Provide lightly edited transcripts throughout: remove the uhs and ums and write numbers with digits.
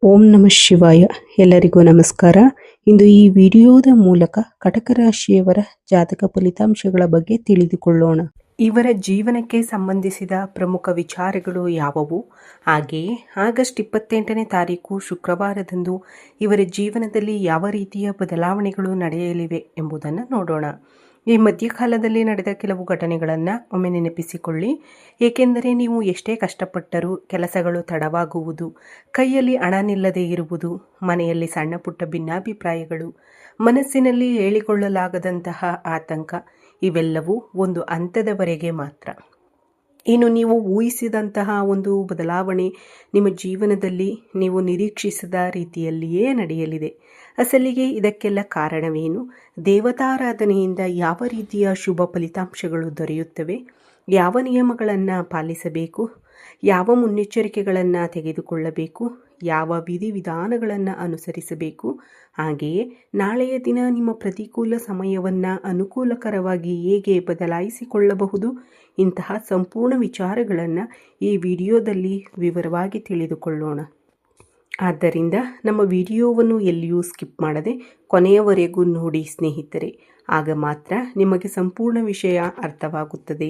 ಓಂ ನಮಃ ಶಿವಾಯ. ಎಲ್ಲರಿಗೂ ನಮಸ್ಕಾರ. ಇಂದು ಈ ವಿಡಿಯೋದ ಮೂಲಕ ಕಟಕ ರಾಶಿಯವರ ಜಾತಕ ಫಲಿತಾಂಶಗಳ ಬಗ್ಗೆ ತಿಳಿದುಕೊಳ್ಳೋಣ. ಇವರ ಜೀವನಕ್ಕೆ ಸಂಬಂಧಿಸಿದ ಪ್ರಮುಖ ವಿಚಾರಗಳು ಯಾವುವು, ಹಾಗೆಯೇ ಆಗಸ್ಟ್ 28ನೇ ತಾರೀಕು ಶುಕ್ರವಾರದಂದು ಇವರ ಜೀವನದಲ್ಲಿ ಯಾವ ರೀತಿಯ ಬದಲಾವಣೆಗಳು ನಡೆಯಲಿವೆ ಎಂಬುದನ್ನು ನೋಡೋಣ. ಈ ಮಧ್ಯಕಾಲದಲ್ಲಿ ನಡೆದ ಕೆಲವು ಘಟನೆಗಳನ್ನು ಒಮ್ಮೆ ನೆನಪಿಸಿಕೊಳ್ಳಿ. ಏಕೆಂದರೆ ನೀವು ಎಷ್ಟೇ ಕಷ್ಟಪಟ್ಟರೂ ಕೆಲಸಗಳು ತಡವಾಗುವುದು, ಕೈಯಲ್ಲಿ ಹಣ ನಿಲ್ಲದೇ ಇರುವುದು, ಮನೆಯಲ್ಲಿ ಸಣ್ಣ ಪುಟ್ಟ ಭಿನ್ನಾಭಿಪ್ರಾಯಗಳು, ಮನಸ್ಸಿನಲ್ಲಿ ಹೇಳಿಕೊಳ್ಳಲಾಗದಂತಹ ಆತಂಕ ಇವೆಲ್ಲವೂ ಒಂದು ಹಂತದವರೆಗೆ ಮಾತ್ರ. ಇನ್ನು ನೀವು ಊಹಿಸಿದಂತಹ ಒಂದು ಬದಲಾವಣೆ ನಿಮ್ಮ ಜೀವನದಲ್ಲಿ ನೀವು ನಿರೀಕ್ಷಿಸಿದ ರೀತಿಯಲ್ಲಿಯೇ ನಡೆಯಲಿದೆ. ಅಸಲಿಗೆ ಇದಕ್ಕೆಲ್ಲ ಕಾರಣವೇನು? ದೇವತಾರಾಧನೆಯಿಂದ ಯಾವ ರೀತಿಯ ಶುಭ ಫಲಿತಾಂಶಗಳು ದೊರೆಯುತ್ತವೆ? ಯಾವ ನಿಯಮಗಳನ್ನು ಪಾಲಿಸಬೇಕು? ಯಾವ ಮುನ್ನೆಚ್ಚರಿಕೆಗಳನ್ನು ತೆಗೆದುಕೊಳ್ಳಬೇಕು? ಯಾವ ವಿಧಿವಿಧಾನಗಳನ್ನು ಅನುಸರಿಸಬೇಕು? ಹಾಗೆಯೇ ನಾಳೆಯ ದಿನ ನಿಮ್ಮ ಪ್ರತಿಕೂಲ ಸಮಯವನ್ನು ಅನುಕೂಲಕರವಾಗಿ ಹೇಗೆ ಬದಲಾಯಿಸಿಕೊಳ್ಳಬಹುದು? ಇಂತಹ ಸಂಪೂರ್ಣ ವಿಚಾರಗಳನ್ನು ಈ ವಿಡಿಯೋದಲ್ಲಿ ವಿವರವಾಗಿ ತಿಳಿದುಕೊಳ್ಳೋಣ. ಆದ್ದರಿಂದ ನಮ್ಮ ವಿಡಿಯೋವನ್ನು ಎಲ್ಲಿಯೂ ಸ್ಕಿಪ್ ಮಾಡದೆ ಕೊನೆಯವರೆಗೂ ನೋಡಿ ಸ್ನೇಹಿತರೆ. ಆಗ ಮಾತ್ರ ನಿಮಗೆ ಸಂಪೂರ್ಣ ವಿಷಯ ಅರ್ಥವಾಗುತ್ತದೆ.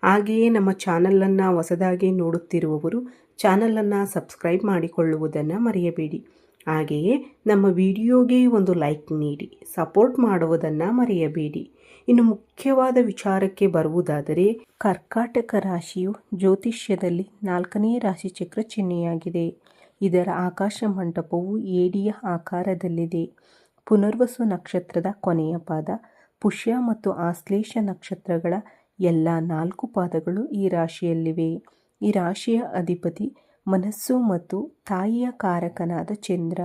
ಹಾಗೆಯೇ ನಮ್ಮ ಚಾನಲನ್ನು ಹೊಸದಾಗಿ ನೋಡುತ್ತಿರುವವರು ಚಾನಲನ್ನು ಸಬ್ಸ್ಕ್ರೈಬ್ ಮಾಡಿಕೊಳ್ಳುವುದನ್ನು ಮರೆಯಬೇಡಿ. ಹಾಗೆಯೇ ನಮ್ಮ ವಿಡಿಯೋಗೆ ಒಂದು ಲೈಕ್ ನೀಡಿ ಸಪೋರ್ಟ್ ಮಾಡುವುದನ್ನು ಮರೆಯಬೇಡಿ. ಇನ್ನು ಮುಖ್ಯವಾದ ವಿಚಾರಕ್ಕೆ ಬರುವುದಾದರೆ, ಕರ್ಕಾಟಕ ರಾಶಿಯು ಜ್ಯೋತಿಷ್ಯದಲ್ಲಿ 4ನೇ ರಾಶಿ ಚಕ್ರ ಚಿಹ್ನೆಯಾಗಿದೆ. ಇದರ ಆಕಾಶ ಮಂಟಪವು ಏಡಿಯ ಆಕಾರದಲ್ಲಿದೆ. ಪುನರ್ವಸು ನಕ್ಷತ್ರದ ಕೊನೆಯ ಪಾದ, ಪುಷ್ಯ ಮತ್ತು ಆಶ್ಲೇಷ ನಕ್ಷತ್ರಗಳ ಎಲ್ಲ 4 ಪಾದಗಳು ಈ ರಾಶಿಯಲ್ಲಿವೆ. ಈ ರಾಶಿಯ ಅಧಿಪತಿ ಮನಸ್ಸು ಮತ್ತು ತಾಯಿಯ ಕಾರಕನಾದ ಚಂದ್ರ.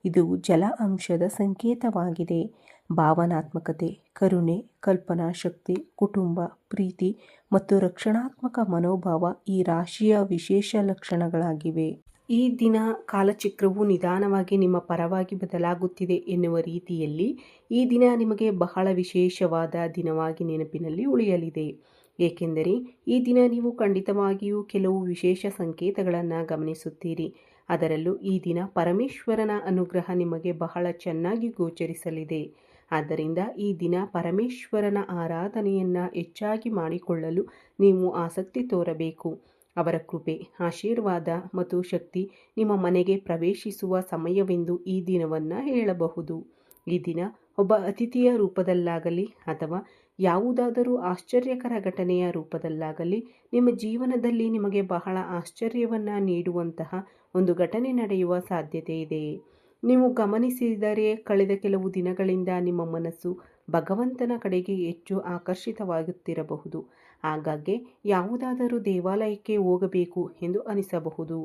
ಇದು ಜಲ ಅಂಶದ ಸಂಕೇತವಾಗಿದೆ. ಭಾವನಾತ್ಮಕತೆ, ಕರುಣೆ, ಕಲ್ಪನಾ ಶಕ್ತಿ, ಕುಟುಂಬ, ಪ್ರೀತಿ ಮತ್ತು ರಕ್ಷಣಾತ್ಮಕ ಮನೋಭಾವ ಈ ರಾಶಿಯ ವಿಶೇಷ ಲಕ್ಷಣಗಳಾಗಿವೆ. ಈ ದಿನ ಕಾಲಚಕ್ರವು ನಿಧಾನವಾಗಿ ನಿಮ್ಮ ಪರವಾಗಿ ಬದಲಾಗುತ್ತಿದೆ ಎನ್ನುವ ರೀತಿಯಲ್ಲಿ ಈ ದಿನ ನಿಮಗೆ ಬಹಳ ವಿಶೇಷವಾದ ದಿನವಾಗಿ ನೆನಪಿನಲ್ಲಿ ಉಳಿಯಲಿದೆ. ಏಕೆಂದರೆ ಈ ದಿನ ನೀವು ಖಂಡಿತವಾಗಿಯೂ ಕೆಲವು ವಿಶೇಷ ಸಂಕೇತಗಳನ್ನು ಗಮನಿಸುತ್ತೀರಿ. ಅದರಲ್ಲೂ ಈ ದಿನ ಪರಮೇಶ್ವರನ ಅನುಗ್ರಹ ನಿಮಗೆ ಬಹಳ ಚೆನ್ನಾಗಿ ಗೋಚರಿಸಲಿದೆ. ಆದ್ದರಿಂದ ಈ ದಿನ ಪರಮೇಶ್ವರನ ಆರಾಧನೆಯನ್ನು ಹೆಚ್ಚಾಗಿ ಮಾಡಿಕೊಳ್ಳಲು ನೀವು ಆಸಕ್ತಿ ತೋರಬೇಕು. ಅವರ ಕೃಪೆ, ಆಶೀರ್ವಾದ ಮತ್ತು ಶಕ್ತಿ ನಿಮ್ಮ ಮನೆಗೆ ಪ್ರವೇಶಿಸುವ ಸಮಯವೆಂದು ಈ ದಿನವನ್ನು ಹೇಳಬಹುದು. ಈ ದಿನ ಒಬ್ಬ ಅತಿಥಿಯ ರೂಪದಲ್ಲಾಗಲಿ ಅಥವಾ ಯಾವುದಾದರೂ ಆಶ್ಚರ್ಯಕರ ಘಟನೆಯ ರೂಪದಲ್ಲಾಗಲಿ ನಿಮ್ಮ ಜೀವನದಲ್ಲಿ ನಿಮಗೆ ಬಹಳ ಆಶ್ಚರ್ಯವನ್ನು ನೀಡುವಂತಹ ಒಂದು ಘಟನೆ ನಡೆಯುವ ಸಾಧ್ಯತೆ ಇದೆ. ನೀವು ಗಮನಿಸಿದರೆ ಕಳೆದ ಕೆಲವು ದಿನಗಳಿಂದ ನಿಮ್ಮ ಮನಸ್ಸು ಭಗವಂತನ ಕಡೆಗೆ ಹೆಚ್ಚು ಆಕರ್ಷಿತವಾಗುತ್ತಿರಬಹುದು. ಆಗಾಗ್ಗೆ ಯಾವುದಾದರೂ ದೇವಾಲಯಕ್ಕೆ ಹೋಗಬೇಕು ಎಂದು ಅನಿಸಬಹುದು.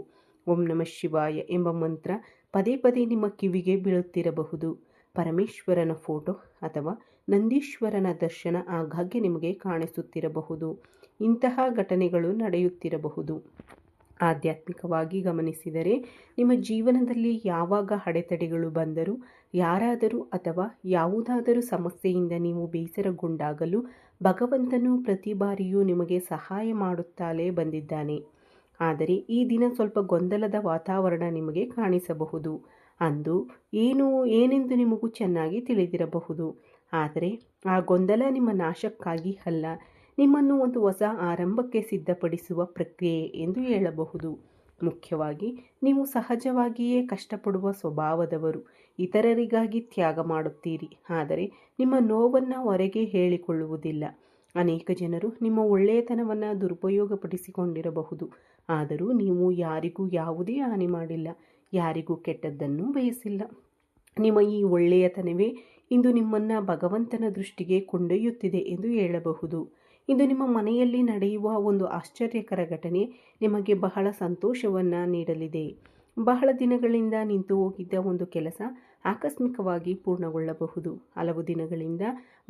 ಓಂ ನಮಃ ಶಿವಾಯ ಎಂಬ ಮಂತ್ರ ಪದೇ ಪದೇ ನಿಮ್ಮ ಕಿವಿಗೆ ಬೀಳುತ್ತಿರಬಹುದು. ಪರಮೇಶ್ವರನ ಫೋಟೋ ಅಥವಾ ನಂದೀಶ್ವರನ ದರ್ಶನ ಆಗಾಗ್ಗೆ ನಿಮಗೆ ಕಾಣಿಸುತ್ತಿರಬಹುದು. ಇಂತಹ ಘಟನೆಗಳು ನಡೆಯುತ್ತಿರಬಹುದು. ಆಧ್ಯಾತ್ಮಿಕವಾಗಿ ಗಮನಿಸಿದರೆ ನಿಮ್ಮ ಜೀವನದಲ್ಲಿ ಯಾವಾಗ ಅಡೆತಡೆಗಳು ಬಂದರೂ, ಯಾರಾದರೂ ಅಥವಾ ಯಾವುದಾದರೂ ಸಮಸ್ಯೆಯಿಂದ ನೀವು ಬೇಸರಗೊಂಡಾಗಲೂ ಭಗವಂತನು ಪ್ರತಿ ಬಾರಿಯೂ ನಿಮಗೆ ಸಹಾಯ ಮಾಡುತ್ತಲೇ ಬಂದಿದ್ದಾನೆ. ಆದರೆ ಈ ದಿನ ಸ್ವಲ್ಪ ಗೊಂದಲದ ವಾತಾವರಣ ನಿಮಗೆ ಕಾಣಿಸಬಹುದು. ಅಂದು ಏನೆಂದು ನಿಮಗೂ ಚೆನ್ನಾಗಿ ತಿಳಿದಿರಬಹುದು. ಆದರೆ ಆ ಗೊಂದಲ ನಿಮ್ಮ ನಾಶಕ್ಕಾಗಿ ಅಲ್ಲ, ನಿಮ್ಮನ್ನು ಒಂದು ಹೊಸ ಆರಂಭಕ್ಕೆ ಸಿದ್ಧಪಡಿಸುವ ಪ್ರಕ್ರಿಯೆ ಎಂದು ಹೇಳಬಹುದು. ಮುಖ್ಯವಾಗಿ ನೀವು ಸಹಜವಾಗಿಯೇ ಕಷ್ಟಪಡುವ ಸ್ವಭಾವದವರು. ಇತರರಿಗಾಗಿ ತ್ಯಾಗ ಮಾಡುತ್ತೀರಿ, ಆದರೆ ನಿಮ್ಮ ನೋವನ್ನು ಹೊರಗೆ ಹೇಳಿಕೊಳ್ಳುವುದಿಲ್ಲ. ಅನೇಕ ಜನರು ನಿಮ್ಮ ಒಳ್ಳೆಯತನವನ್ನು ದುರುಪಯೋಗಪಡಿಸಿಕೊಂಡಿರಬಹುದು. ಆದರೂ ನೀವು ಯಾರಿಗೂ ಯಾವುದೇ ಹಾನಿ ಮಾಡಿಲ್ಲ, ಯಾರಿಗೂ ಕೆಟ್ಟದ್ದನ್ನು ಬಯಸಿಲ್ಲ. ನಿಮ್ಮ ಈ ಒಳ್ಳೆಯತನವೇ ಇಂದು ನಿಮ್ಮನ್ನು ಭಗವಂತನ ದೃಷ್ಟಿಗೆ ಕೊಂಡೊಯ್ಯುತ್ತಿದೆ ಎಂದು ಹೇಳಬಹುದು. ಇಂದು ನಿಮ್ಮ ಮನೆಯಲ್ಲಿ ನಡೆಯುವ ಒಂದು ಆಶ್ಚರ್ಯಕರ ಘಟನೆ ನಿಮಗೆ ಬಹಳ ಸಂತೋಷವನ್ನು ನೀಡಲಿದೆ. ಬಹಳ ದಿನಗಳಿಂದ ನಿಂತು ಹೋಗಿದ್ದ ಒಂದು ಕೆಲಸ ಆಕಸ್ಮಿಕವಾಗಿ ಪೂರ್ಣಗೊಳ್ಳಬಹುದು. ಹಲವು ದಿನಗಳಿಂದ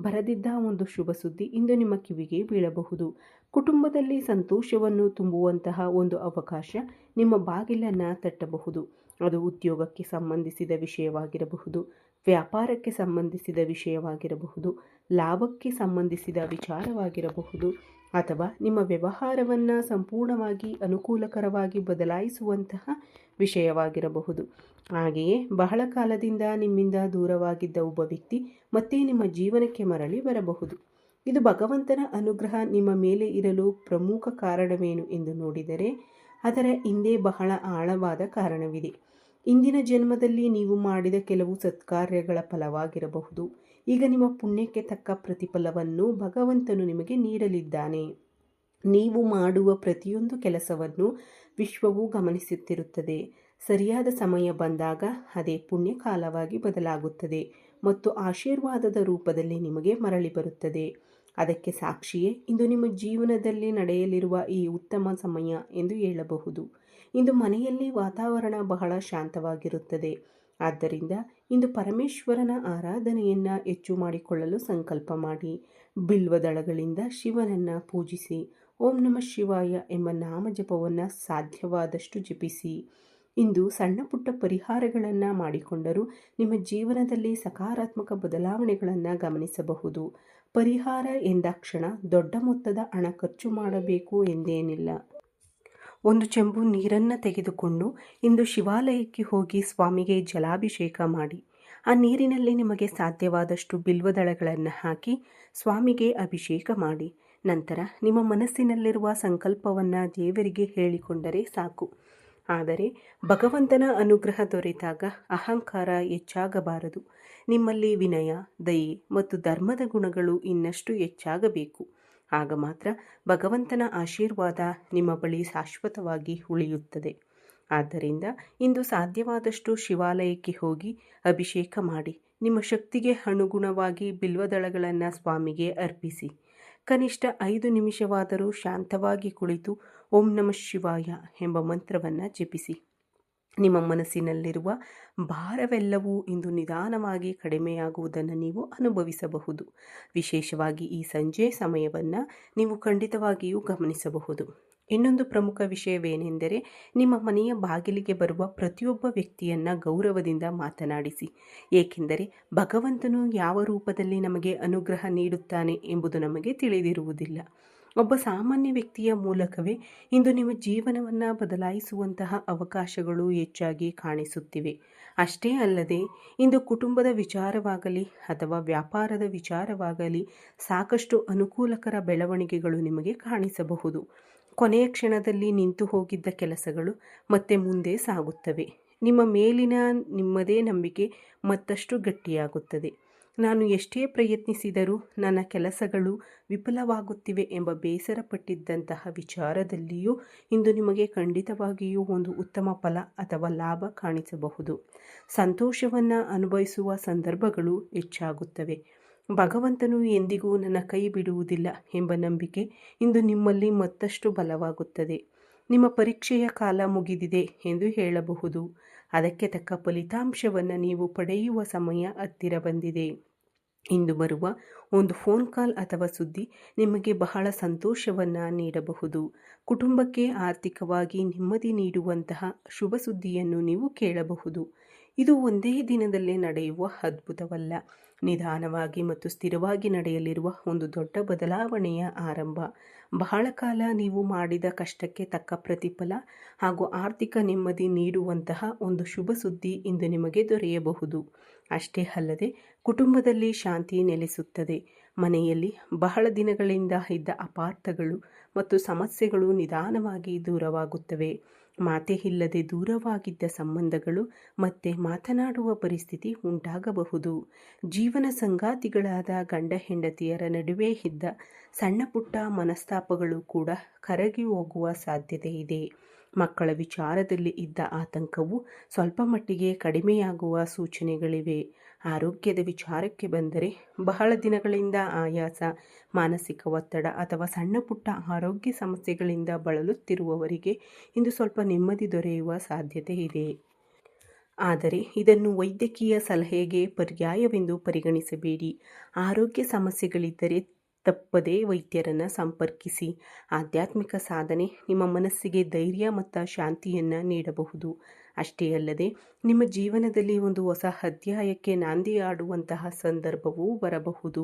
ಬರದಿದ್ದ ಒಂದು ಶುಭ ಸುದ್ದಿ ಇಂದು ನಿಮ್ಮ ಕಿವಿಗೆ ಬೀಳಬಹುದು. ಕುಟುಂಬದಲ್ಲಿ ಸಂತೋಷವನ್ನು ತುಂಬುವಂತಹ ಒಂದು ಅವಕಾಶ ನಿಮ್ಮ ಬಾಗಿಲನ್ನು ತಟ್ಟಬಹುದು. ಅದು ಉದ್ಯೋಗಕ್ಕೆ ಸಂಬಂಧಿಸಿದ ವಿಷಯವಾಗಿರಬಹುದು, ವ್ಯಾಪಾರಕ್ಕೆ ಸಂಬಂಧಿಸಿದ ವಿಷಯವಾಗಿರಬಹುದು, ಲಾಭಕ್ಕೆ ಸಂಬಂಧಿಸಿದ ವಿಚಾರವಾಗಿರಬಹುದು, ಅಥವಾ ನಿಮ್ಮ ವ್ಯವಹಾರವನ್ನು ಸಂಪೂರ್ಣವಾಗಿ ಅನುಕೂಲಕರವಾಗಿ ಬದಲಾಯಿಸುವಂತಹ ವಿಷಯವಾಗಿರಬಹುದು. ಹಾಗೆಯೇ ಬಹಳ ಕಾಲದಿಂದ ನಿಮ್ಮಿಂದ ದೂರವಾಗಿದ್ದ ಒಬ್ಬ ವ್ಯಕ್ತಿ ಮತ್ತೆ ನಿಮ್ಮ ಜೀವನಕ್ಕೆ ಮರಳಿ ಬರಬಹುದು. ಇದು ಭಗವಂತನ ಅನುಗ್ರಹ ನಿಮ್ಮ ಮೇಲೆ ಇರಲು ಪ್ರಮುಖ ಕಾರಣವೇನು ಎಂದು ನೋಡಿದರೆ ಅದರ ಹಿಂದೆ ಬಹಳ ಆಳವಾದ ಕಾರಣವಿದೆ. ಇಂದಿನ ಜನ್ಮದಲ್ಲಿ ನೀವು ಮಾಡಿದ ಕೆಲವು ಸತ್ಕಾರ್ಯಗಳ ಫಲವಾಗಿರಬಹುದು. ಈಗ ನಿಮ್ಮ ಪುಣ್ಯಕ್ಕೆ ತಕ್ಕ ಪ್ರತಿಫಲವನ್ನು ಭಗವಂತನು ನಿಮಗೆ ನೀಡಲಿದ್ದಾನೆ. ನೀವು ಮಾಡುವ ಪ್ರತಿಯೊಂದು ಕೆಲಸವನ್ನು ವಿಶ್ವವು ಗಮನಿಸುತ್ತಿರುತ್ತದೆ. ಸರಿಯಾದ ಸಮಯ ಬಂದಾಗ ಅದೇ ಪುಣ್ಯ ಕಾಲವಾಗಿ ಬದಲಾಗುತ್ತದೆ ಮತ್ತು ಆಶೀರ್ವಾದದ ರೂಪದಲ್ಲಿ ನಿಮಗೆ ಮರಳಿ ಬರುತ್ತದೆ. ಅದಕ್ಕೆ ಸಾಕ್ಷಿಯೇ ಇಂದು ನಿಮ್ಮ ಜೀವನದಲ್ಲಿ ನಡೆಯಲಿರುವ ಈ ಉತ್ತಮ ಸಮಯ ಎಂದು ಹೇಳಬಹುದು. ಇಂದು ಮನೆಯಲ್ಲಿ ವಾತಾವರಣ ಬಹಳ ಶಾಂತವಾಗಿರುತ್ತದೆ. ಆದ್ದರಿಂದ ಇಂದು ಪರಮೇಶ್ವರನ ಆರಾಧನೆಯನ್ನು ಹೆಚ್ಚು ಮಾಡಿಕೊಳ್ಳಲು ಸಂಕಲ್ಪ ಮಾಡಿ. ಬಿಲ್ವದಳಗಳಿಂದ ಶಿವನನ್ನು ಪೂಜಿಸಿ. ಓಂ ನಮಃ ಶಿವಾಯ ಎಂಬ ನಾಮ ಜಪವನ್ನು ಸಾಧ್ಯವಾದಷ್ಟು ಜಪಿಸಿ. ಇಂದು ಸಣ್ಣ ಪುಟ್ಟ ಪರಿಹಾರಗಳನ್ನು ಮಾಡಿಕೊಂಡರೂ ನಿಮ್ಮ ಜೀವನದಲ್ಲಿ ಸಕಾರಾತ್ಮಕ ಬದಲಾವಣೆಗಳನ್ನು ಗಮನಿಸಬಹುದು. ಪರಿಹಾರ ಎಂದಾಕ್ಷಣ ದೊಡ್ಡ ಮೊತ್ತದ ಹಣ ಖರ್ಚು ಮಾಡಬೇಕು ಎಂದೇನಿಲ್ಲ. ಒಂದು ಚೆಂಬು ನೀರನ್ನು ತೆಗೆದುಕೊಂಡು ಇಂದು ಶಿವಾಲಯಕ್ಕೆ ಹೋಗಿ ಸ್ವಾಮಿಗೆ ಜಲಾಭಿಷೇಕ ಮಾಡಿ. ಆ ನೀರಿನಲ್ಲಿ ನಿಮಗೆ ಸಾಧ್ಯವಾದಷ್ಟು ಬಿಲ್ವದಳಗಳನ್ನು ಹಾಕಿ ಸ್ವಾಮಿಗೆ ಅಭಿಷೇಕ ಮಾಡಿ. ನಂತರ ನಿಮ್ಮ ಮನಸ್ಸಿನಲ್ಲಿರುವ ಸಂಕಲ್ಪವನ್ನು ದೇವರಿಗೆ ಹೇಳಿಕೊಂಡರೆ ಸಾಕು. ಆದರೆ ಭಗವಂತನ ಅನುಗ್ರಹ ದೊರೆತಾಗ ಅಹಂಕಾರ ಹೆಚ್ಚಾಗಬಾರದು. ನಿಮ್ಮಲ್ಲಿ ವಿನಯ, ದಯೆ ಮತ್ತು ಧರ್ಮದ ಗುಣಗಳು ಇನ್ನಷ್ಟು ಹೆಚ್ಚಾಗಬೇಕು. ಆಗ ಮಾತ್ರ ಭಗವಂತನ ಆಶೀರ್ವಾದ ನಿಮ್ಮ ಬಳಿ ಶಾಶ್ವತವಾಗಿ ಉಳಿಯುತ್ತದೆ. ಆದ್ದರಿಂದ ಇಂದು ಸಾಧ್ಯವಾದಷ್ಟು ಶಿವಾಲಯಕ್ಕೆ ಹೋಗಿ ಅಭಿಷೇಕ ಮಾಡಿ. ನಿಮ್ಮ ಶಕ್ತಿಗೆ ಅನುಗುಣವಾಗಿ ಬಿಲ್ವದಳಗಳನ್ನು ಸ್ವಾಮಿಗೆ ಅರ್ಪಿಸಿ. ಕನಿಷ್ಠ 5 ನಿಮಿಷವಾದರೂ ಶಾಂತವಾಗಿ ಕುಳಿತು ಓಂ ನಮಃ ಶಿವಾಯ ಎಂಬ ಮಂತ್ರವನ್ನು ಜಪಿಸಿ. ನಿಮ್ಮ ಮನಸ್ಸಿನಲ್ಲಿರುವ ಭಾರವೆಲ್ಲವೂ ಇಂದು ನಿಧಾನವಾಗಿ ಕಡಿಮೆಯಾಗುವುದನ್ನು ನೀವು ಅನುಭವಿಸಬಹುದು. ವಿಶೇಷವಾಗಿ ಈ ಸಂಜೆ ಸಮಯವನ್ನು ನೀವು ಖಂಡಿತವಾಗಿಯೂ ಗಮನಿಸಬಹುದು. ಇನ್ನೊಂದು ಪ್ರಮುಖ ವಿಷಯವೇನೆಂದರೆ ನಿಮ್ಮ ಮನೆಯ ಬಾಗಿಲಿಗೆ ಬರುವ ಪ್ರತಿಯೊಬ್ಬ ವ್ಯಕ್ತಿಯನ್ನು ಗೌರವದಿಂದ ಮಾತನಾಡಿಸಿ. ಏಕೆಂದರೆ ಭಗವಂತನು ಯಾವ ರೂಪದಲ್ಲಿ ನಮಗೆ ಅನುಗ್ರಹ ನೀಡುತ್ತಾನೆ ಎಂಬುದು ನಮಗೆ ತಿಳಿದಿರುವುದಿಲ್ಲ. ಒಬ್ಬ ಸಾಮಾನ್ಯ ವ್ಯಕ್ತಿಯ ಮೂಲಕವೇ ಇಂದು ನಿಮ್ಮ ಜೀವನವನ್ನು ಬದಲಾಯಿಸುವಂತಹ ಅವಕಾಶಗಳು ಹೆಚ್ಚಾಗಿ ಕಾಣಿಸುತ್ತಿವೆ. ಅಷ್ಟೇ ಅಲ್ಲದೆ ಇಂದು ಕುಟುಂಬದ ವಿಚಾರವಾಗಲಿ ಅಥವಾ ವ್ಯಾಪಾರದ ವಿಚಾರವಾಗಲಿ ಸಾಕಷ್ಟು ಅನುಕೂಲಕರ ಬೆಳವಣಿಗೆಗಳು ನಿಮಗೆ ಕಾಣಿಸಬಹುದು. ಕೊನೆಯ ಕ್ಷಣದಲ್ಲಿ ನಿಂತು ಹೋಗಿದ್ದ ಕೆಲಸಗಳು ಮತ್ತೆ ಮುಂದೆ ಸಾಗುತ್ತವೆ. ನಿಮ್ಮ ಮೇಲಿನ ನಿಮ್ಮದೇ ನಂಬಿಕೆ ಮತ್ತಷ್ಟು ಗಟ್ಟಿಯಾಗುತ್ತದೆ. ನಾನು ಎಷ್ಟೇ ಪ್ರಯತ್ನಿಸಿದರೂ ನನ್ನ ಕೆಲಸಗಳು ವಿಫಲವಾಗುತ್ತಿವೆ ಎಂಬ ಬೇಸರಪಟ್ಟಿದ್ದಂತಹ ವಿಚಾರದಲ್ಲಿಯೂ ಇಂದು ನಿಮಗೆ ಖಂಡಿತವಾಗಿಯೂ ಒಂದು ಉತ್ತಮ ಫಲ ಅಥವಾ ಲಾಭ ಕಾಣಿಸಬಹುದು. ಸಂತೋಷವನ್ನು ಅನುಭವಿಸುವ ಸಂದರ್ಭಗಳು ಹೆಚ್ಚಾಗುತ್ತವೆ. ಭಗವಂತನು ಎಂದಿಗೂ ನನ್ನ ಕೈ ಬಿಡುವುದಿಲ್ಲ ಎಂಬ ನಂಬಿಕೆ ಇಂದು ನಿಮ್ಮಲ್ಲಿ ಮತ್ತಷ್ಟು ಬಲವಾಗುತ್ತದೆ. ನಿಮ್ಮ ಪರೀಕ್ಷೆಯ ಕಾಲ ಮುಗಿದಿದೆ ಎಂದು ಹೇಳಬಹುದು. ಅದಕ್ಕೆ ತಕ್ಕ ಫಲಿತಾಂಶವನ್ನು ನೀವು ಪಡೆಯುವ ಸಮಯ ಹತ್ತಿರ ಬಂದಿದೆ. ಇಂದು ಬರುವ ಒಂದು ಫೋನ್ ಕಾಲ್ ಅಥವಾ ಸುದ್ದಿ ನಿಮಗೆ ಬಹಳ ಸಂತೋಷವನ್ನು ನೀಡಬಹುದು. ಕುಟುಂಬಕ್ಕೆ ಆರ್ಥಿಕವಾಗಿ ನೆಮ್ಮದಿ ನೀಡುವಂತಹ ಶುಭ ಸುದ್ದಿಯನ್ನು ನೀವು ಕೇಳಬಹುದು. ಇದು ಒಂದೇ ದಿನದಲ್ಲೇ ನಡೆಯುವ ಅದ್ಭುತವಲ್ಲ. ನಿಧಾನವಾಗಿ ಮತ್ತು ಸ್ಥಿರವಾಗಿ ನಡೆಯಲಿರುವ ಒಂದು ದೊಡ್ಡ ಬದಲಾವಣೆಯ ಆರಂಭ. ಬಹಳ ಕಾಲ ನೀವು ಮಾಡಿದ ಕಷ್ಟಕ್ಕೆ ತಕ್ಕ ಪ್ರತಿಫಲ ಹಾಗೂ ಆರ್ಥಿಕ ನೆಮ್ಮದಿ ನೀಡುವಂತಹ ಒಂದು ಶುಭ ಸುದ್ದಿ ಇಂದು ನಿಮಗೆ ದೊರೆಯಬಹುದು. ಅಷ್ಟೇ ಅಲ್ಲದೆ ಕುಟುಂಬದಲ್ಲಿ ಶಾಂತಿ ನೆಲೆಸುತ್ತದೆ. ಮನೆಯಲ್ಲಿ ಬಹಳ ದಿನಗಳಿಂದ ಇದ್ದ ಅಪಾರ್ಥಗಳು ಮತ್ತು ಸಮಸ್ಯೆಗಳು ನಿಧಾನವಾಗಿ ದೂರವಾಗುತ್ತವೆ. ಮಾತೇ ಇಲ್ಲದೆ ದೂರವಾಗಿದ್ದ ಸಂಬಂಧಗಳು ಮತ್ತೆ ಮಾತನಾಡುವ ಪರಿಸ್ಥಿತಿ ಉಂಟಾಗಬಹುದು. ಜೀವನ ಸಂಗಾತಿಗಳಾದ ಗಂಡ ಹೆಂಡತಿಯರ ನಡುವೆ ಇದ್ದ ಸಣ್ಣ ಪುಟ್ಟ ಮನಸ್ತಾಪಗಳು ಕೂಡ ಕರಗಿ ಹೋಗುವ ಸಾಧ್ಯತೆ ಇದೆ. ಮಕ್ಕಳ ವಿಚಾರದಲ್ಲಿ ಇದ್ದ ಆತಂಕವು ಸ್ವಲ್ಪ ಮಟ್ಟಿಗೆ ಕಡಿಮೆಯಾಗುವ ಸೂಚನೆಗಳಿವೆ. ಆರೋಗ್ಯದ ವಿಚಾರಕ್ಕೆ ಬಂದರೆ ಬಹಳ ದಿನಗಳಿಂದ ಆಯಾಸ, ಮಾನಸಿಕ ಒತ್ತಡ ಅಥವಾ ಸಣ್ಣ ಪುಟ್ಟ ಆರೋಗ್ಯ ಸಮಸ್ಯೆಗಳಿಂದ ಬಳಲುತ್ತಿರುವವರಿಗೆ ಇಂದು ಸ್ವಲ್ಪ ನೆಮ್ಮದಿ ದೊರೆಯುವ ಸಾಧ್ಯತೆ ಇದೆ. ಆದರೆ ಇದನ್ನು ವೈದ್ಯಕೀಯ ಸಲಹೆಗೆ ಪರ್ಯಾಯವೆಂದು ಪರಿಗಣಿಸಬೇಡಿ. ಆರೋಗ್ಯ ಸಮಸ್ಯೆಗಳಿದ್ದರೆ ತಪ್ಪದೇ ವೈದ್ಯರನ್ನು ಸಂಪರ್ಕಿಸಿ. ಆಧ್ಯಾತ್ಮಿಕ ಸಾಧನೆ ನಿಮ್ಮ ಮನಸ್ಸಿಗೆ ಧೈರ್ಯ ಮತ್ತು ಶಾಂತಿಯನ್ನು ನೀಡಬಹುದು. ಅಷ್ಟೇ ಅಲ್ಲದೆ ನಿಮ್ಮ ಜೀವನದಲ್ಲಿ ಒಂದು ಹೊಸ ಅಧ್ಯಾಯಕ್ಕೆ ನಾಂದಿಯಾಡುವಂತಹ ಸಂದರ್ಭವೂ ಬರಬಹುದು.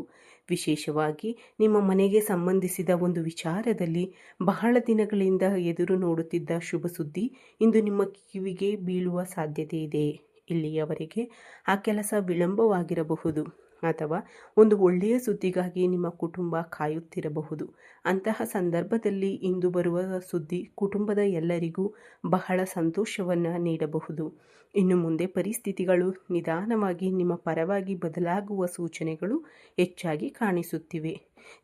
ವಿಶೇಷವಾಗಿ ನಿಮ್ಮ ಮನೆಗೆ ಸಂಬಂಧಿಸಿದ ಒಂದು ವಿಚಾರದಲ್ಲಿ ಬಹಳ ದಿನಗಳಿಂದ ಎದುರು ನೋಡುತ್ತಿದ್ದ ಶುಭ ಸುದ್ದಿ ಇಂದು ನಿಮ್ಮ ಕಿವಿಗೆ ಬೀಳುವ ಸಾಧ್ಯತೆ ಇದೆ. ಇಲ್ಲಿಯವರೆಗೆ ಆ ಕೆಲಸ ವಿಳಂಬವಾಗಿರಬಹುದು ಅಥವಾ ಒಂದು ಒಳ್ಳೆಯ ಸುದ್ದಿಗಾಗಿ ನಿಮ್ಮ ಕುಟುಂಬ ಕಾಯುತ್ತಿರಬಹುದು. ಅಂತಹ ಸಂದರ್ಭದಲ್ಲಿ ಇಂದು ಬರುವ ಸುದ್ದಿ ಕುಟುಂಬದ ಎಲ್ಲರಿಗೂ ಬಹಳ ಸಂತೋಷವನ್ನು ನೀಡಬಹುದು. ಇನ್ನು ಮುಂದೆ ಪರಿಸ್ಥಿತಿಗಳು ನಿಧಾನವಾಗಿ ನಿಮ್ಮ ಪರವಾಗಿ ಬದಲಾಗುವ ಸೂಚನೆಗಳು ಹೆಚ್ಚಾಗಿ ಕಾಣಿಸುತ್ತಿವೆ.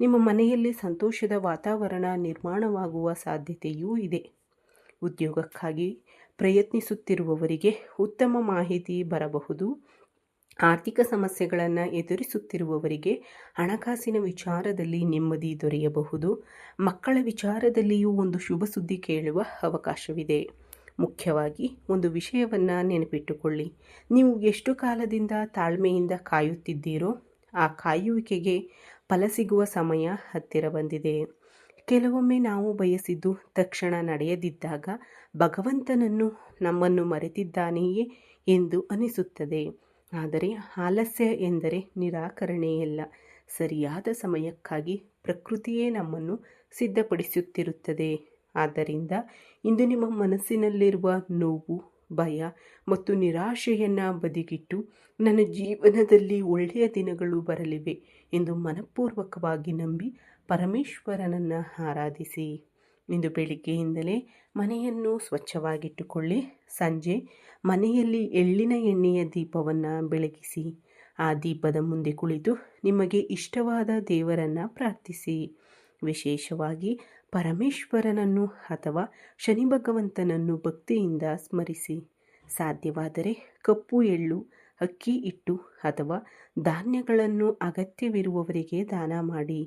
ನಿಮ್ಮ ಮನೆಯಲ್ಲಿ ಸಂತೋಷದ ವಾತಾವರಣ ನಿರ್ಮಾಣವಾಗುವ ಸಾಧ್ಯತೆಯೂ ಇದೆ. ಉದ್ಯೋಗಕ್ಕಾಗಿ ಪ್ರಯತ್ನಿಸುತ್ತಿರುವವರಿಗೆ ಉತ್ತಮ ಮಾಹಿತಿ ಬರಬಹುದು. ಆರ್ಥಿಕ ಸಮಸ್ಯೆಗಳನ್ನು ಎದುರಿಸುತ್ತಿರುವವರಿಗೆ ಹಣಕಾಸಿನ ವಿಚಾರದಲ್ಲಿ ನೆಮ್ಮದಿ ದೊರೆಯಬಹುದು. ಮಕ್ಕಳ ವಿಚಾರದಲ್ಲಿಯೂ ಒಂದು ಶುಭ ಸುದ್ದಿ ಕೇಳುವ ಅವಕಾಶವಿದೆ. ಮುಖ್ಯವಾಗಿ ಒಂದು ವಿಷಯವನ್ನು ನೆನಪಿಟ್ಟುಕೊಳ್ಳಿ, ನೀವು ಎಷ್ಟು ಕಾಲದಿಂದ ತಾಳ್ಮೆಯಿಂದ ಕಾಯುತ್ತಿದ್ದೀರೋ ಆ ಕಾಯುವಿಕೆಗೆ ಫಲ ಸಿಗುವ ಸಮಯ ಹತ್ತಿರ ಬಂದಿದೆ. ಕೆಲವೊಮ್ಮೆ ನಾವು ಬಯಸಿದ್ದು ತಕ್ಷಣ ನಡೆಯದಿದ್ದಾಗ ಭಗವಂತನನ್ನು ನಮ್ಮನ್ನು ಮರೆತಿದ್ದಾನೆಯೇ ಎಂದು ಅನಿಸುತ್ತದೆ. ಆದರೆ ಆಲಸ್ಯ ಎಂದರೆ ನಿರಾಕರಣೆಯಲ್ಲ, ಸರಿಯಾದ ಸಮಯಕ್ಕಾಗಿ ಪ್ರಕೃತಿಯೇ ನಮ್ಮನ್ನು ಸಿದ್ಧಪಡಿಸುತ್ತಿರುತ್ತದೆ. ಆದ್ದರಿಂದ ಇಂದು ನಿಮ್ಮ ಮನಸ್ಸಿನಲ್ಲಿರುವ ನೋವು, ಭಯ ಮತ್ತು ನಿರಾಶೆಯನ್ನು ಬದಿಗಿಟ್ಟು ನನ್ನ ಜೀವನದಲ್ಲಿ ಒಳ್ಳೆಯ ದಿನಗಳು ಬರಲಿವೆ ಎಂದು ಮನಪೂರ್ವಕವಾಗಿ ನಂಬಿ ಪರಮೇಶ್ವರನನ್ನು ಆರಾಧಿಸಿ. ಇಂದು ಬೆಳಿಗ್ಗೆಯಿಂದಲೇ ಮನೆಯನ್ನು ಸ್ವಚ್ಛವಾಗಿಟ್ಟುಕೊಳ್ಳಿ. ಸಂಜೆ ಮನೆಯಲ್ಲಿ ಎಳ್ಳಿನ ಎಣ್ಣೆಯ ದೀಪವನ್ನು ಬೆಳಗಿಸಿ ಆ ದೀಪದ ಮುಂದೆ ಕುಳಿತು ನಿಮಗೆ ಇಷ್ಟವಾದ ದೇವರನ್ನು ಪ್ರಾರ್ಥಿಸಿ. ವಿಶೇಷವಾಗಿ ಪರಮೇಶ್ವರನನ್ನು ಅಥವಾ ಶನಿ ಭಗವಂತನನ್ನು ಭಕ್ತಿಯಿಂದ ಸ್ಮರಿಸಿ. ಸಾಧ್ಯವಾದರೆ ಕಪ್ಪು ಎಳ್ಳು, ಅಕ್ಕಿ ಹಿಟ್ಟು ಅಥವಾ ಧಾನ್ಯಗಳನ್ನು ಅಗತ್ಯವಿರುವವರಿಗೆ ದಾನ ಮಾಡಿ.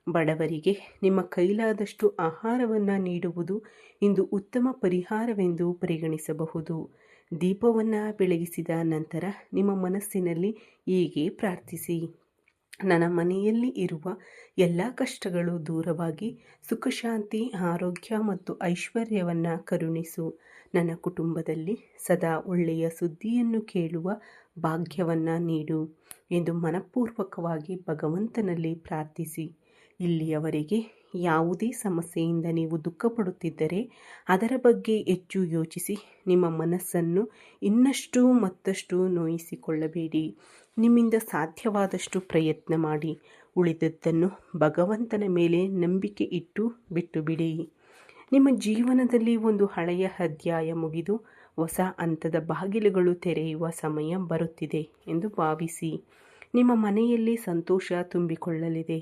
ಬಡವರಿಗೆ ನಿಮ್ಮ ಕೈಲಾದಷ್ಟು ಆಹಾರವನ್ನು ನೀಡುವುದು ಇಂದು ಉತ್ತಮ ಪರಿಹಾರವೆಂದು ಪರಿಗಣಿಸಬಹುದು. ದೀಪವನ್ನು ಬೆಳಗಿಸಿದ ನಂತರ ನಿಮ್ಮ ಮನಸ್ಸಿನಲ್ಲಿ ಹೀಗೆ ಪ್ರಾರ್ಥಿಸಿ: ನನ್ನ ಮನೆಯಲ್ಲಿ ಇರುವ ಎಲ್ಲ ಕಷ್ಟಗಳು ದೂರವಾಗಿ ಸುಖ, ಶಾಂತಿ, ಆರೋಗ್ಯ ಮತ್ತು ಐಶ್ವರ್ಯವನ್ನು ಕರುಣಿಸು. ನನ್ನ ಕುಟುಂಬದಲ್ಲಿ ಸದಾ ಒಳ್ಳೆಯ ಸುದ್ದಿಯನ್ನು ಕೇಳುವ ಭಾಗ್ಯವನ್ನು ನೀಡು ಎಂದು ಮನಪೂರ್ವಕವಾಗಿ ಭಗವಂತನಲ್ಲಿ ಪ್ರಾರ್ಥಿಸಿ. ಇಲ್ಲಿಯವರೆಗೆ ಯಾವುದೇ ಸಮಸ್ಯೆಯಿಂದ ನೀವು ದುಃಖಪಡುತ್ತಿದ್ದರೆ ಅದರ ಬಗ್ಗೆ ಹೆಚ್ಚು ಯೋಚಿಸಿ ನಿಮ್ಮ ಮನಸ್ಸನ್ನು ಇನ್ನಷ್ಟು ಮತ್ತಷ್ಟು ನೋಯಿಸಿಕೊಳ್ಳಬೇಡಿ. ನಿಮ್ಮಿಂದ ಸಾಧ್ಯವಾದಷ್ಟು ಪ್ರಯತ್ನ ಮಾಡಿ. ಉಳಿದದ್ದನ್ನು ಭಗವಂತನ ಮೇಲೆ ನಂಬಿಕೆ ಇಟ್ಟು ಬಿಟ್ಟು ಬಿಡಿ. ನಿಮ್ಮ ಜೀವನದಲ್ಲಿ ಒಂದು ಹಳೆಯ ಅಧ್ಯಾಯ ಮುಗಿದು ಹೊಸ ಹಂತದ ಬಾಗಿಲುಗಳು ತೆರೆಯುವ ಸಮಯ ಬರುತ್ತಿದೆ ಎಂದು ಭಾವಿಸಿ. ನಿಮ್ಮ ಮನೆಯಲ್ಲಿ ಸಂತೋಷ ತುಂಬಿಕೊಳ್ಳಲಿದೆ.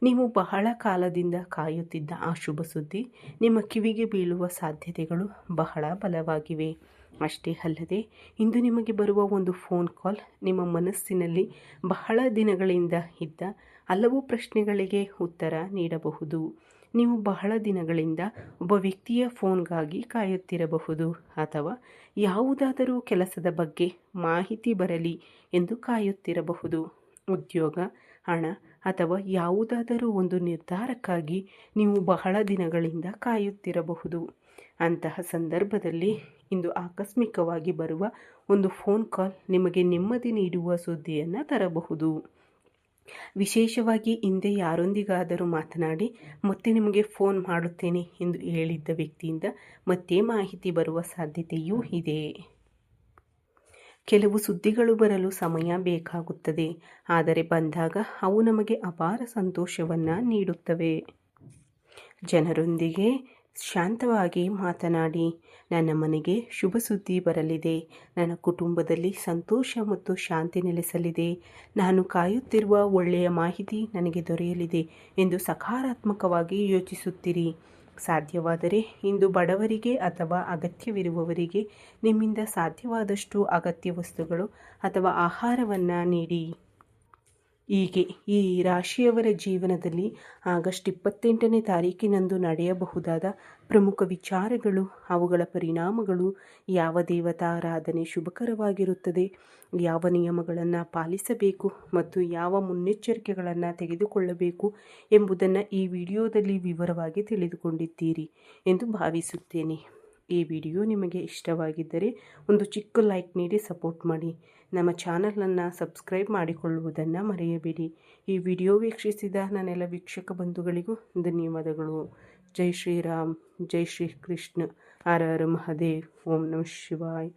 ನೀವು ಬಹಳ ಕಾಲದಿಂದ ಕಾಯುತ್ತಿದ್ದ ಆ ಶುಭ ಸುದ್ದಿ ನಿಮ್ಮ ಕಿವಿಗೆ ಬೀಳುವ ಸಾಧ್ಯತೆಗಳು ಬಹಳ ಬಲವಾಗಿವೆ. ಅಷ್ಟೇ ಅಲ್ಲದೆ ಇಂದು ನಿಮಗೆ ಬರುವ ಒಂದು ಫೋನ್ ಕಾಲ್ ನಿಮ್ಮ ಮನಸ್ಸಿನಲ್ಲಿ ಬಹಳ ದಿನಗಳಿಂದ ಇದ್ದ ಹಲವು ಪ್ರಶ್ನೆಗಳಿಗೆ ಉತ್ತರ ನೀಡಬಹುದು. ನೀವು ಬಹಳ ದಿನಗಳಿಂದ ಒಬ್ಬ ವ್ಯಕ್ತಿಯ ಫೋನ್ಗಾಗಿ ಕಾಯುತ್ತಿರಬಹುದು ಅಥವಾ ಯಾವುದಾದರೂ ಕೆಲಸದ ಬಗ್ಗೆ ಮಾಹಿತಿ ಬರಲಿ ಎಂದು ಕಾಯುತ್ತಿರಬಹುದು. ಉದ್ಯೋಗ, ಹಣ ಅಥವಾ ಯಾವುದಾದರೂ ಒಂದು ನಿರ್ಧಾರಕ್ಕಾಗಿ ನೀವು ಬಹಳ ದಿನಗಳಿಂದ ಕಾಯುತ್ತಿರಬಹುದು. ಅಂತಹ ಸಂದರ್ಭದಲ್ಲಿ ಇಂದು ಆಕಸ್ಮಿಕವಾಗಿ ಬರುವ ಒಂದು ಫೋನ್ ಕಾಲ್ ನಿಮಗೆ ನೆಮ್ಮದಿ ನೀಡುವ ಸುದ್ದಿಯನ್ನು ತರಬಹುದು. ವಿಶೇಷವಾಗಿ ಹಿಂದೆ ಯಾರೊಂದಿಗಾದರೂ ಮಾತನಾಡಿ ಮತ್ತೆ ನಿಮಗೆ ಫೋನ್ ಮಾಡುತ್ತೇನೆ ಎಂದು ಹೇಳಿದ್ದ ವ್ಯಕ್ತಿಯಿಂದ ಮತ್ತೆ ಮಾಹಿತಿ ಬರುವ ಸಾಧ್ಯತೆಯೂ ಇದೆ. ಕೆಲವು ಸುದ್ದಿಗಳು ಬರಲು ಸಮಯ ಬೇಕಾಗುತ್ತದೆ, ಆದರೆ ಬಂದಾಗ ಅವು ನಮಗೆ ಅಪಾರ ಸಂತೋಷವನ್ನು ನೀಡುತ್ತವೆ. ಜನರೊಂದಿಗೆ ಶಾಂತವಾಗಿ ಮಾತನಾಡಿ. ನನ್ನ ಮನೆಗೆ ಶುಭ ಸುದ್ದಿ ಬರಲಿದೆ. ನನ್ನ ಕುಟುಂಬದಲ್ಲಿ ಸಂತೋಷ ಮತ್ತು ಶಾಂತಿ ನೆಲೆಸಲಿದೆ. ನಾನು ಕಾಯುತ್ತಿರುವ ಒಳ್ಳೆಯ ಮಾಹಿತಿ ನನಗೆ ದೊರೆಯಲಿದೆ ಎಂದು ಸಕಾರಾತ್ಮಕವಾಗಿ ಯೋಚಿಸುತ್ತೀರಿ. ಸಾಧ್ಯವಾದರೆ ಇಂದು ಬಡವರಿಗೆ ಅಥವಾ ಅಗತ್ಯವಿರುವವರಿಗೆ ನಿಮ್ಮಿಂದ ಸಾಧ್ಯವಾದಷ್ಟು ಅಗತ್ಯ ವಸ್ತುಗಳು ಅಥವಾ ಆಹಾರವನ್ನು ನೀಡಿ. ಹೀಗೆ ಈ ರಾಶಿಯವರ ಜೀವನದಲ್ಲಿ ಆಗಸ್ಟ್ 28ನೇ ತಾರೀಕಿನಂದು ನಡೆಯಬಹುದಾದ ಪ್ರಮುಖ ವಿಚಾರಗಳು, ಅವುಗಳ ಪರಿಣಾಮಗಳು, ಯಾವ ದೇವತಾರಾಧನೆ ಶುಭಕರವಾಗಿರುತ್ತದೆ, ಯಾವ ನಿಯಮಗಳನ್ನು ಪಾಲಿಸಬೇಕು ಮತ್ತು ಯಾವ ಮುನ್ನೆಚ್ಚರಿಕೆಗಳನ್ನು ತೆಗೆದುಕೊಳ್ಳಬೇಕು ಎಂಬುದನ್ನು ಈ ವಿಡಿಯೋದಲ್ಲಿ ವಿವರವಾಗಿ ತಿಳಿದುಕೊಂಡಿದ್ದೀರಿ ಎಂದು ಭಾವಿಸುತ್ತೇನೆ. ಈ ವಿಡಿಯೋ ನಿಮಗೆ ಇಷ್ಟವಾಗಿದ್ದರೆ ಒಂದು ಚಿಕ್ಕ ಲೈಕ್ ನೀಡಿ ಸಪೋರ್ಟ್ ಮಾಡಿ. ನಮ್ಮ ಚಾನಲನ್ನು ಸಬ್ಸ್ಕ್ರೈಬ್ ಮಾಡಿಕೊಳ್ಳುವುದನ್ನು ಮರೆಯಬೇಡಿ. ಈ ವಿಡಿಯೋ ವೀಕ್ಷಿಸಿದ ನನ್ನೆಲ್ಲ ವೀಕ್ಷಕ ಬಂಧುಗಳಿಗೂ ಧನ್ಯವಾದಗಳು. ಜೈ ಶ್ರೀರಾಮ್, ಜೈ ಶ್ರೀ ಕೃಷ್ಣ, ಹರ ಹರ ಮಹಾದೇವ್, ಓಂ ನಮಃ ಶಿವಾಯ.